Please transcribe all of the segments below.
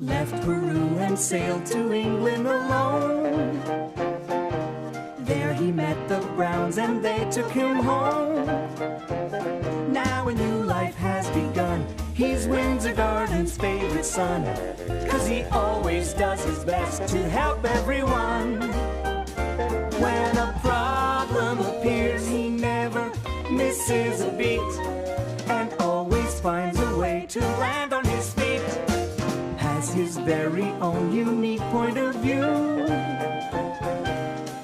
left Peru and sailed to England alone. There he met the Browns and they took him home. Now a new life has begun. He's Windsor Garden's favorite son, 'cause he always does his best to help everyone. When a problem appears, he never misses a beat and always finds a way to land on his feet. Has his very own unique point of view,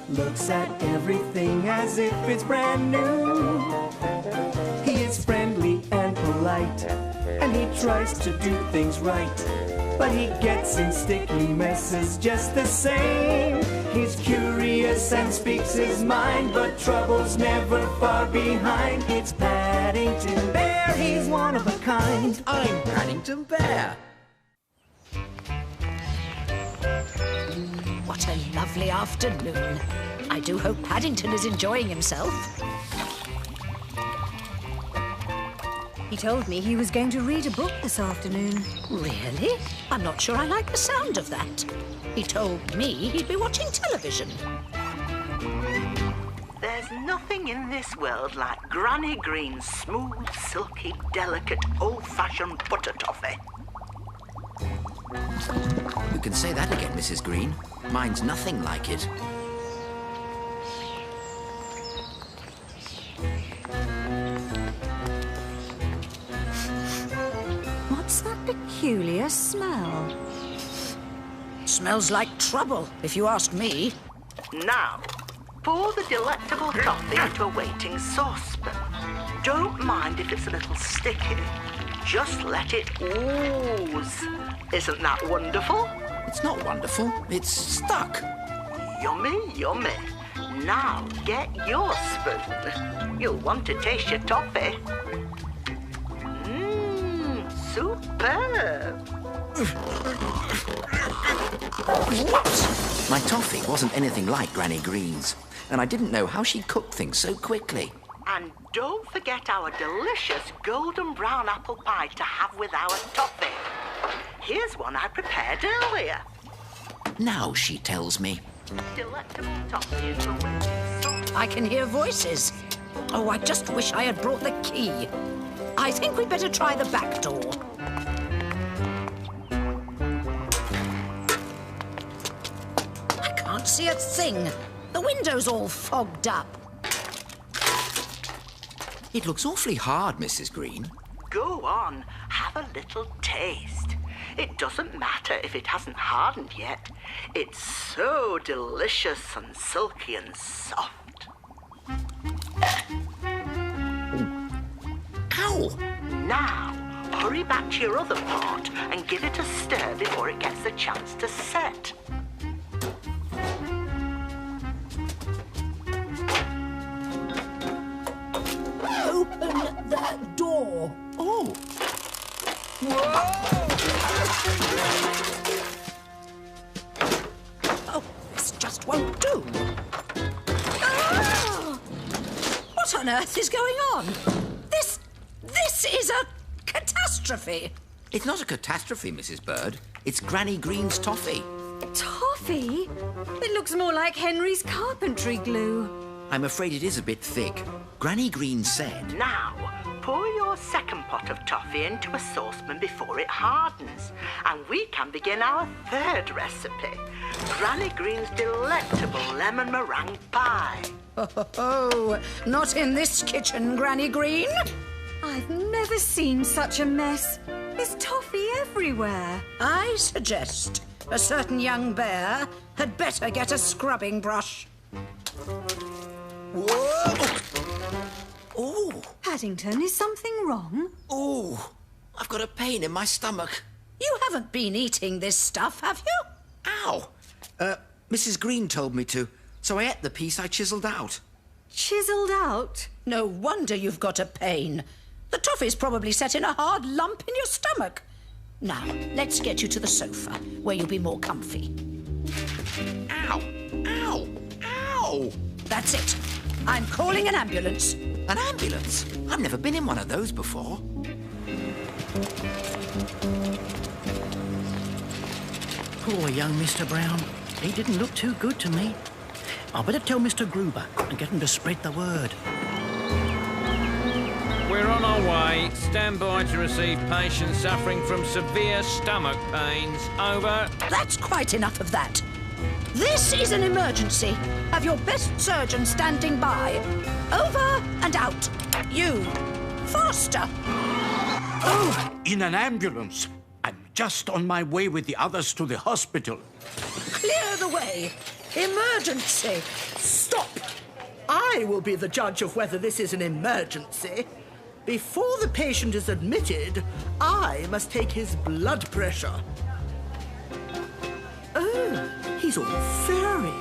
looks at everything as if it's brand new. He is friendly and polite, and he tries to do things right, but he gets in sticky messes just the same. He's curious and speaks his mind, but trouble's never far behind. It's Paddington Bear, he's one of a kind. I'm Paddington Bear. What a lovely afternoon. I do hope Paddington is enjoying himself. He told me he was going to read a book this afternoon. Really? I'm not sure I like the sound of that. He told me he'd be watching television. There's nothing in this world like Granny Green's smooth, silky, delicate, old-fashioned butter toffee. You can say that again, Mrs. Green. Mine's nothing like it. What's that peculiar smell? Smells like trouble, if you ask me. Now, pour the delectable toffee into a waiting saucepan. Don't mind if it's a little sticky. Just let it ooze. Isn't that wonderful? It's not wonderful. It's stuck. Yummy, yummy. Now get your spoon. You'll want to taste your toffee. Superb. Whoops! My toffee wasn't anything like Granny Green's, and I didn't know how she cooked things so quickly. And don't forget our delicious golden brown apple pie to have with our toffee. Here's one I prepared earlier. Now she tells me. Delectable toffee into a waiting sauce. I can hear voices. Oh, I just wish I had brought the key. I think we'd better try the back door. I can't see a thing. The window's all fogged up. It looks awfully hard, Mrs. Green. Go on, have a little taste. It doesn't matter if it hasn't hardened yet. It's so delicious and silky and soft. Ow! Now, hurry back to your other pot and give it a stir before it gets a chance to set. Open that door. Oh! Oh, this just won't do. Ah! What on earth is going on? This is a catastrophe. It's not a catastrophe, Mrs. Bird. It's Granny Green's toffee. Toffee? It looks more like Henry's carpentry glue. I'm afraid it is a bit thick. Granny Green said... Now, pour your second pot of toffee into a saucepan before it hardens, and we can begin our third recipe, Granny Green's delectable lemon meringue pie. Oh, not in this kitchen, Granny Green. I've never seen such a mess. There's toffee everywhere. I suggest a certain young bear had better get a scrubbing brush. Whoa! Oh! Paddington, is something wrong? Oh! I've got a pain in my stomach. You haven't been eating this stuff, have you? Ow! Mrs. Green told me to, so I ate the piece I chiselled out. Chiselled out? No wonder you've got a pain. The toffee's probably set in a hard lump in your stomach. Now, let's get you to the sofa, where you'll be more comfy. Ow! Ow! Ow! That's it. I'm calling an ambulance. An ambulance? I've never been in one of those before. Poor young Mr. Brown. He didn't look too good to me. I better tell Mr. Gruber and get him to spread the word. We're on our way. Stand by to receive patients suffering from severe stomach pains. Over. That's quite enough of that. This is an emergency. Have your best surgeon standing by. Over and out. You. Faster. Oh, in an ambulance. I'm just on my way with the others to the hospital. Clear the way. Emergency. Stop! I will be the judge of whether this is an emergency. Before the patient is admitted, I must take his blood pressure. Oh, he's all furry.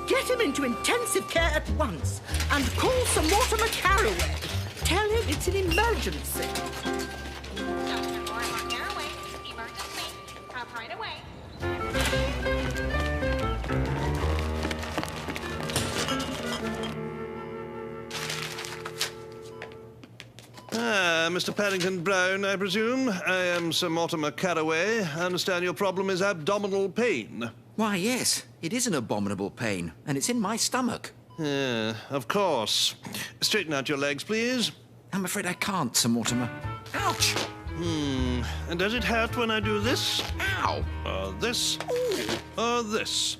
Get him into intensive care at once and call Sir Mortimer Carraway. Tell him it's an emergency. Dr. Mortimer Carraway, emergency. Come right away. Mr. Paddington Brown, I presume. I am Sir Mortimer Carraway. I understand your problem is abdominal pain. Why, yes. It is an abominable pain, and it's in my stomach. Of course. Straighten out your legs, please. I'm afraid I can't, Sir Mortimer. Ouch! And does it hurt when I do this? Ow! Or this? Or this?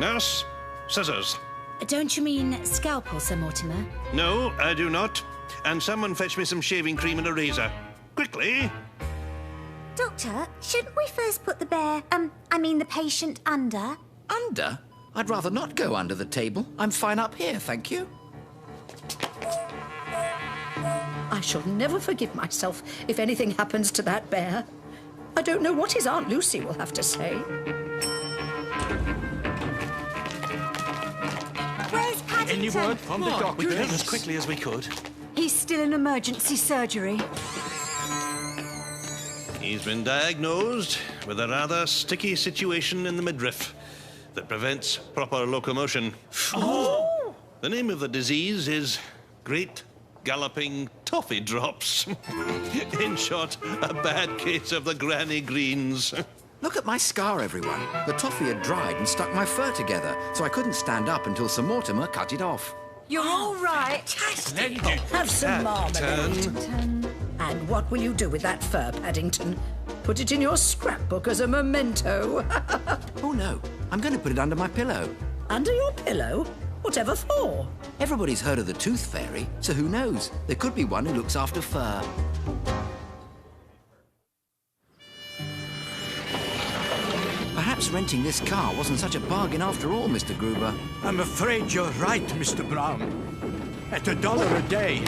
Nurse, scissors. Don't you mean scalpel, Sir Mortimer? No, I do not. And someone fetch me some shaving cream and a razor. Quickly. Doctor, shouldn't we first put the bear, the patient under? Under? I'd rather not go under the table. I'm fine up here, thank you. I shall never forgive myself if anything happens to that bear. I don't know what his Aunt Lucy will have to say. Where's Paddington? Any word from the doctor? We came as quickly as we could. He's still in emergency surgery. He's been diagnosed with a rather sticky situation in the midriff that prevents proper locomotion. Oh! The name of the disease is Great Galloping Toffee Drops. In short, a bad case of the granny greens. Look at my scar, everyone. The toffee had dried and stuck my fur together, so I couldn't stand up until Sir Mortimer cut it off. You're all right. Have some marmalade. And what will you do with that fur, Paddington? Put it in your scrapbook as a memento. Oh, no. I'm going to put it under my pillow. Under your pillow? Whatever for? Everybody's heard of the tooth fairy, so who knows? There could be one who looks after fur. Perhaps renting this car wasn't such a bargain after all, Mr. Gruber. I'm afraid you're right, Mr. Brown. At $1 a day,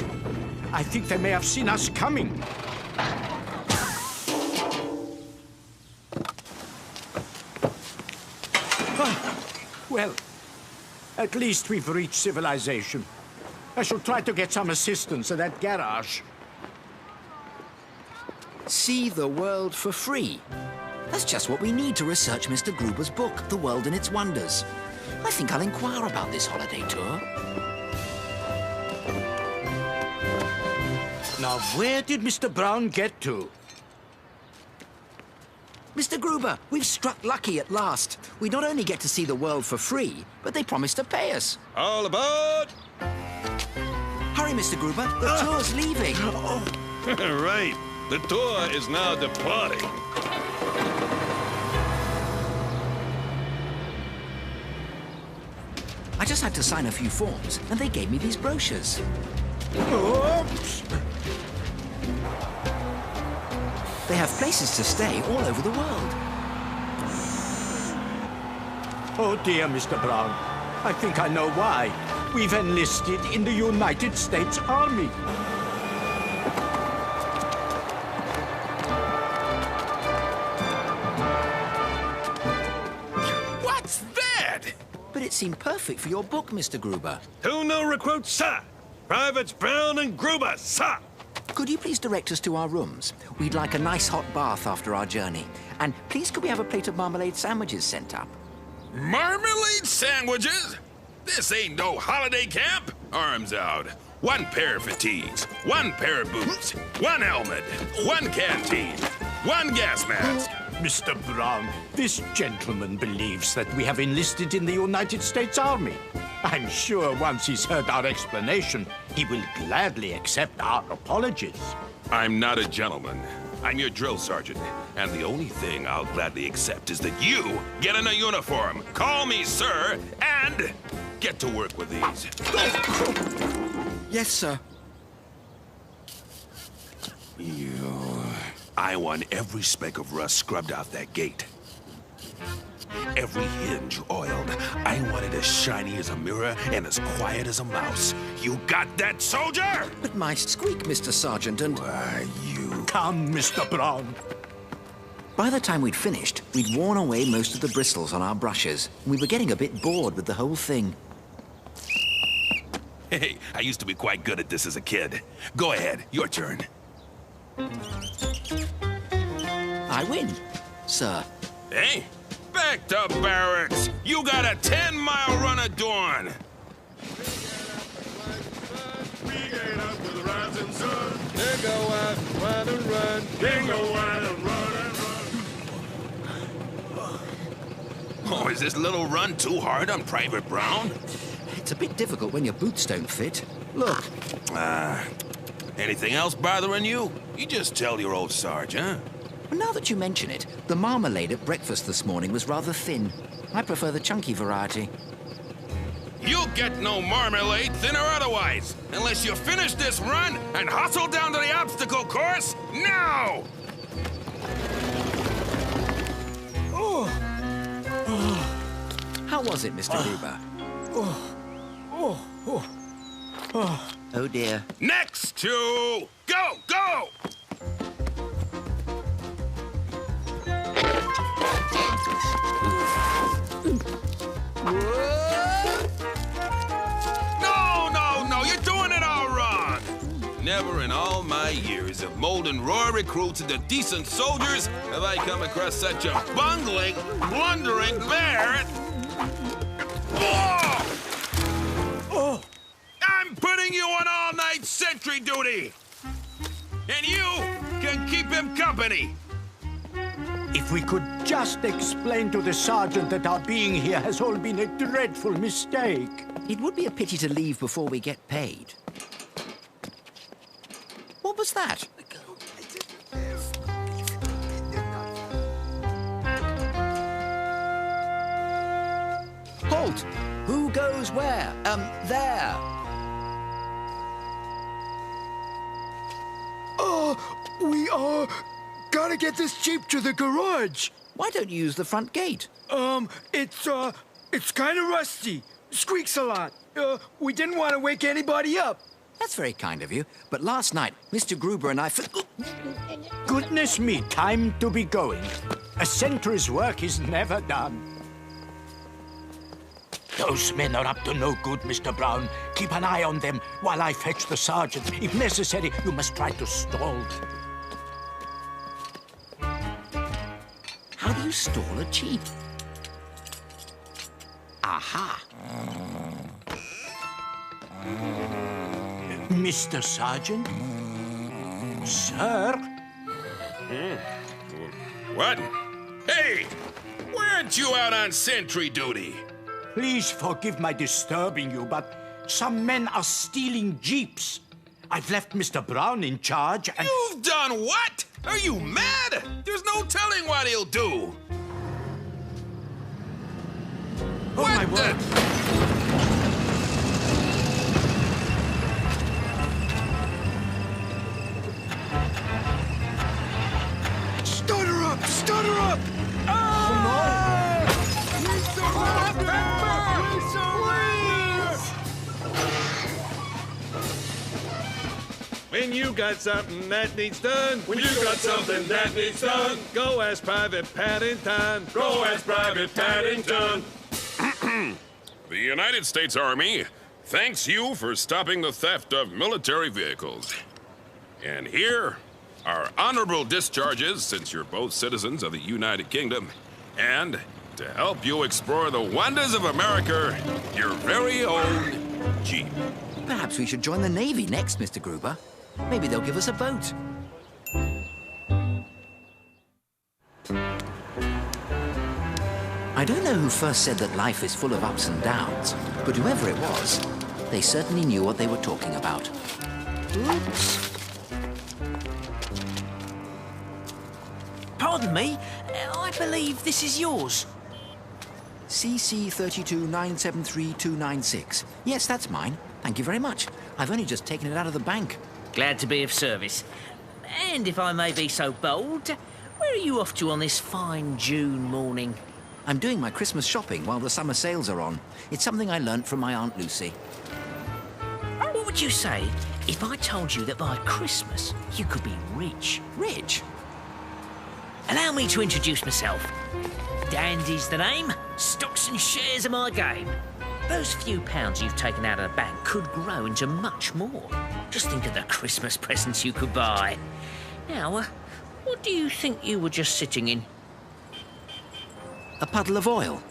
I think they may have seen us coming. Well, at least we've reached civilization. I shall try to get some assistance at that garage. See the world for free. That's just what we need to research Mr. Gruber's book, The World and Its Wonders. I think I'll inquire about this holiday tour. Now, where did Mr. Brown get to? Mr. Gruber, we've struck lucky at last. We not only get to see the world for free, but they promise to pay us. All aboard! Hurry, Mr. Gruber. The tour's leaving. Right. The tour is now departing. I just had to sign a few forms, and they gave me these brochures. Oops! They have places to stay all over the world. Oh, dear, Mr. Brown. I think I know why. We've enlisted in the United States Army. What's that? But it seemed perfect for your book, Mr. Gruber. Who no recruit, sir? Privates Brown and Gruber, sir. Could you please direct us to our rooms? We'd like a nice hot bath after our journey. And please could we have a plate of marmalade sandwiches sent up? Marmalade sandwiches? This ain't no holiday camp. Arms out. 1 pair of fatigues, 1 pair of boots, 1 helmet, 1 canteen. One gas mask. Mr. Brown, this gentleman believes that we have enlisted in the United States Army. I'm sure once he's heard our explanation, he will gladly accept our apologies. I'm not a gentleman. I'm your drill sergeant. And the only thing I'll gladly accept is that you get in a uniform, call me sir, and get to work with these. Yes, sir. I want every speck of rust scrubbed out that gate. Every hinge oiled. I want it as shiny as a mirror and as quiet as a mouse. You got that, soldier? But my squeak, Mr. Sergeant, and... Why, you... Come, Mr. Brown. By the time we'd finished, we'd worn away most of the bristles on our brushes. And we were getting a bit bored with the whole thing. Hey, I used to be quite good at this as a kid. Go ahead, your turn. I win, sir. Hey, back to barracks. You got a 10-mile run at dawn. We get up with the rising sun. They go out, run and run. They go out and run and run. Oh, is this little run too hard on Private Brown? It's a bit difficult when your boots don't fit. Look. Anything else bothering you? You just tell your old Sarge, huh? Well, now that you mention it, the marmalade at breakfast this morning was rather thin. I prefer the chunky variety. You'll get no marmalade, thin or otherwise, unless you finish this run and hustle down to the obstacle course now! How was it, Mr. Gruber? Oh, dear. Next to... Go! Go! No! You're doing it all wrong! Never in all my years of molding raw recruits into decent soldiers have I come across such a bungling, blundering bear. Oh! I'm putting you on all-night sentry duty! And you can keep him company! If we could just explain to the sergeant that our being here has all been a dreadful mistake. It would be a pity to leave before we get paid. What was that? Halt! Who goes where? There. We gotta get this Jeep to the garage. Why don't you use the front gate? It's kind of rusty. Squeaks a lot. We didn't want to wake anybody up. That's very kind of you. But last night, Mr. Gruber and I... Goodness me, time to be going. A sentry's work is never done. Those men are up to no good, Mr. Brown. Keep an eye on them while I fetch the sergeant. If necessary, you must try to stall them. How do you stall a Jeep? Aha! Mr. Sergeant? Sir? What? Hey! Weren't you out on sentry duty? Please forgive my disturbing you, but some men are stealing Jeeps. I've left Mr. Brown in charge and... You've done what? Are you mad? There's no telling what he'll do. Oh, my word. Stutter up! Stutter up! When you got something that needs done, When you got something that needs done, go ask Private Paddington. go ask Private Paddington. The United States Army thanks you for stopping the theft of military vehicles. And here are honorable discharges, since you're both citizens of the United Kingdom. And to help you explore the wonders of America, your very own Jeep. Perhaps we should join the Navy next, Mr. Gruber. Maybe they'll give us a boat. I don't know who first said that life is full of ups and downs, but whoever it was, they certainly knew what they were talking about. Oops. Pardon me, I believe this is yours. CC 32973-296. Yes, that's mine. Thank you very much. I've only just taken it out of the bank. Glad to be of service. And if I may be so bold, where are you off to on this fine June morning? I'm doing my Christmas shopping while the summer sales are on. It's something I learnt from my Aunt Lucy. What would you say if I told you that by Christmas you could be rich? Rich? Allow me to introduce myself. Dandy's the name. Stocks and shares are my game. Those few pounds you've taken out of the bank could grow into much more. Just think of the Christmas presents you could buy. Now, what do you think you were just sitting in? A puddle of oil.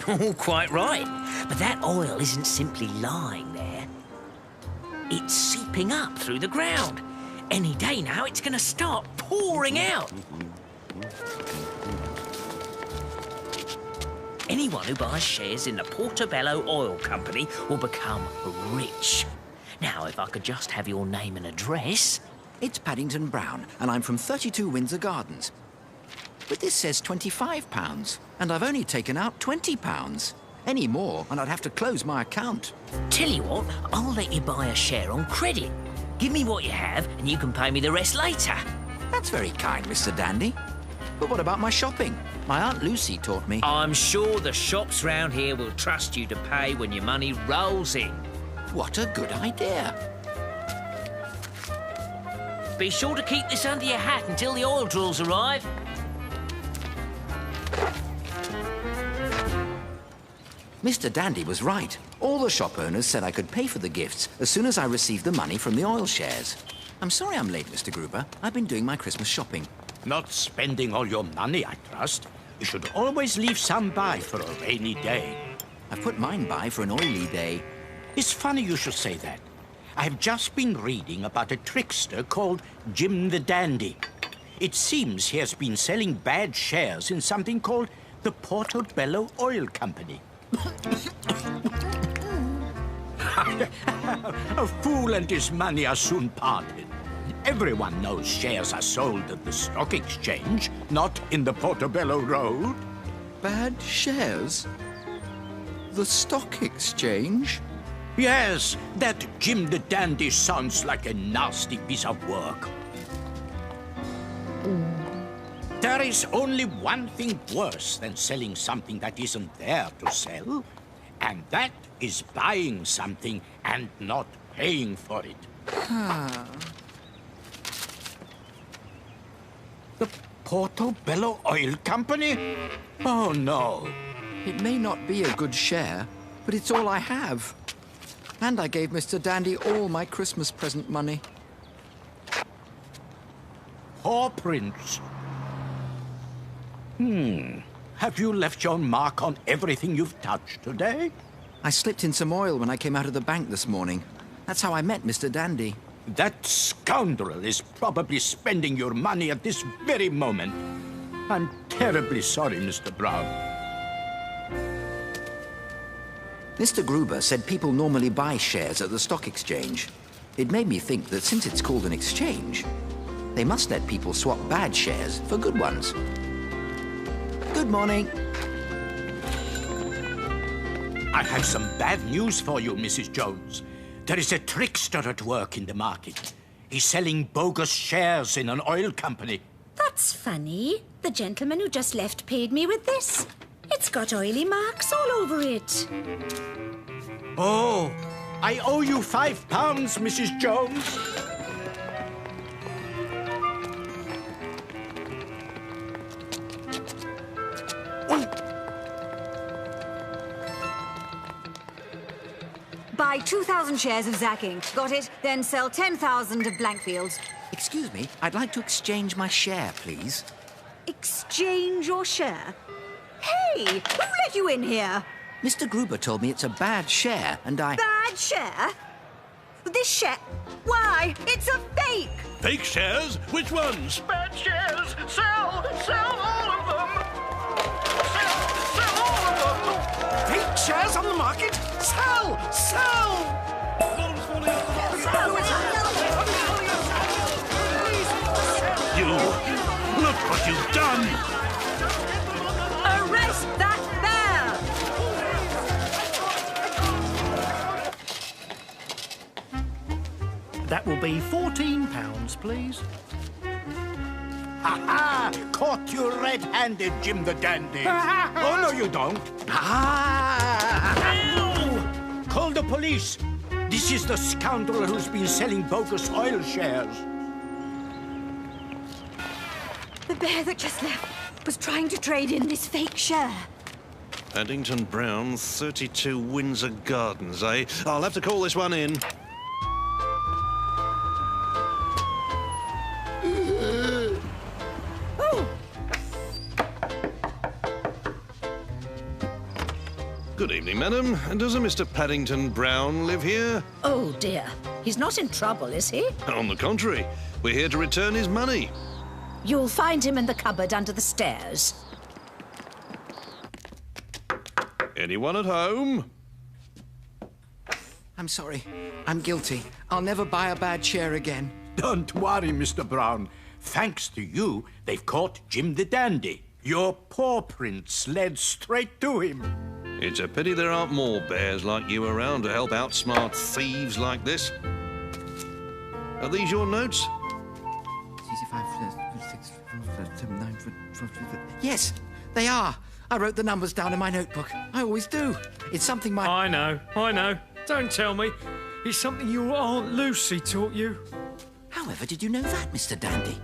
Oh, quite right. But that oil isn't simply lying there. It's seeping up through the ground. Any day now, it's going to start pouring out. Anyone who buys shares in the Portobello Oil Company will become rich. Now, if I could just have your name and address... It's Paddington Brown, and I'm from 32 Windsor Gardens. But this says £25, and I've only taken out £20. Any more, and I'd have to close my account. Tell you what, I'll let you buy a share on credit. Give me what you have, and you can pay me the rest later. That's very kind, Mr. Dandy. But what about my shopping? My Aunt Lucy taught me... I'm sure the shops round here will trust you to pay when your money rolls in. What a good idea. Be sure to keep this under your hat until the oil drills arrive. Mr. Dandy was right. All the shop owners said I could pay for the gifts as soon as I received the money from the oil shares. I'm sorry I'm late, Mr. Gruber. I've been doing my Christmas shopping. Not spending all your money, I trust. You should always leave some by for a rainy day. I've put mine by for an oily day. It's funny you should say that. I've just been reading about a trickster called Jim the Dandy. It seems he has been selling bad shares in something called the Portobello Oil Company. A fool and his money are soon parted. Everyone knows shares are sold at the stock exchange, not in the Portobello Road. Bad shares? The stock exchange? Yes, that Jim the Dandy sounds like a nasty piece of work. There is only one thing worse than selling something that isn't there to sell, and that is buying something and not paying for it. The Portobello Oil Company? Oh, no. It may not be a good share, but it's all I have. And I gave Mr. Dandy all my Christmas present money. Paw prints. Have you left your mark on everything you've touched today? I slipped in some oil when I came out of the bank this morning. That's how I met Mr. Dandy. That scoundrel is probably spending your money at this very moment. I'm terribly sorry, Mr. Brown. Mr. Gruber said people normally buy shares at the stock exchange. It made me think that since it's called an exchange, they must let people swap bad shares for good ones. Good morning. I have some bad news for you, Mrs. Jones. There is a trickster at work in the market. He's selling bogus shares in an oil company. That's funny. The gentleman who just left paid me with this. It's got oily marks all over it. Oh, I owe you £5, Mrs. Jones. Buy 2,000 shares of Zack Inc. Got it? Then sell 10,000 of Blankfield. Excuse me, I'd like to exchange my share, please. Exchange your share? Hey, who let you in here? Mr. Gruber told me it's a bad share, and I... Bad share? This share? Why, it's a fake! Fake shares? Which ones? Bad shares! Sell! Sell all of them! shares on the market? Sell! Sell! You! Look what you've done! Arrest that bear! That will be £14, please. Ha-ha! Caught you red-handed, Jim the Dandy. Oh, no, you don't. Ow! Call the police. This is the scoundrel who's been selling bogus oil shares. The bear that just left was trying to trade in this fake share. Paddington Brown, 32 Windsor Gardens, eh? I'll have to call this one in. Good evening, madam. Does a Mr. Paddington Brown live here? Oh, dear. He's not in trouble, is he? On the contrary, we're here to return his money. You'll find him in the cupboard under the stairs. Anyone at home? I'm sorry. I'm guilty. I'll never buy a bad share again. Don't worry, Mr. Brown. Thanks to you, they've caught Jim the Dandy. Your paw prints led straight to him. It's a pity there aren't more bears like you around to help outsmart thieves like this. Are these your notes? Yes, they are. I wrote the numbers down in my notebook. I always do. It's something my... I know. Don't tell me. It's something your Aunt Lucy taught you. However did you know that, Mr. Dandy?